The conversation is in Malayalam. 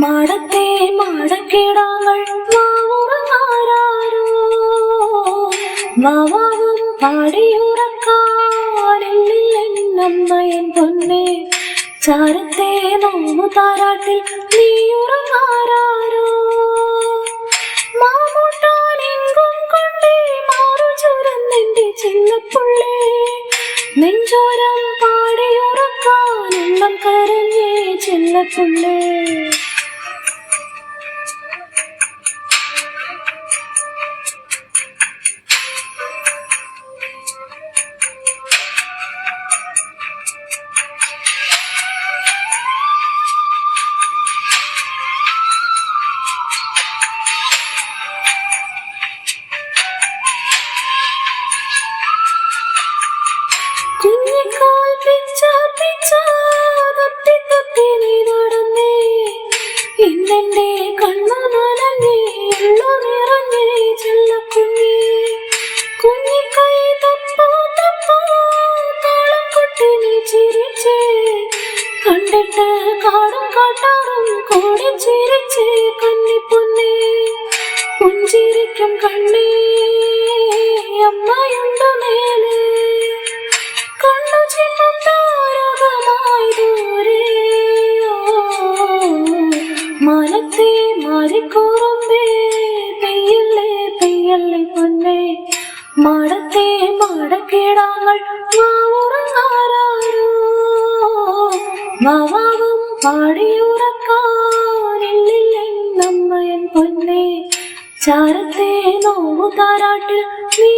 മാടത്തെ മാടക്കിടാങ്ങൾ മാവുറങ്ങാരോ മാവാവും പാടിയുറക്കാനില്ലെന്നമ്മയൻ പൊന്നെ ചാരത്തെ നോവു താരാട്ടിൽ നീ ഉറങ്ങാരോ മാമൂട്ടാനെങ്കും കൊണ്ടേ മാറു ചുരന്നെന്റെ ചിന്നപ്പുള്ളേ നെഞ്ചോരം പാടിയുറക്കാനെണ്ണം കരഞ്ഞേ ചിന്നപ്പുള്ളേ. കുഞ്ഞിക്കാൽ പിച്ച പിച്ച തത്തി തത്തി നീ നടന്നേ ഇന്നെന്റെ കണ്ണു നനഞ്ഞേ എള്ളു നിറഞ്ഞേ ചെല്ലക്കുഞ്ഞി കുഞ്ഞിക്കൈ തപ്പോ തപ്പോ താളം കൊട്ടി നീ ചിരിച്ചേ കണ്ടിട്ട് കാടും കാട്ടാറും കൂടി ചിരിച്ചേ കന്നിപ്പൊന്നേ പുഞ്ചിരിക്കും കണ്ണേ അമ്മയുണ്ട് മേലെ കണ്ണു ചിന്നും താരകമായി ദൂരെ മനത്തെ മാറിക്കൂറുമ്പേ പെയ്യല്ലേ പെയ്യല്ലേ പൊന്നെ മാടത്തെ മാടക്കിടാങ്ങൾ മാവുറങ്ങാരോ മാവാവും പാടിയുറക്കാനില്ലെന്നമ്മയൻ പൊന്നെ ചാരത്തെ നോവു താരാട്ടിൽ നീ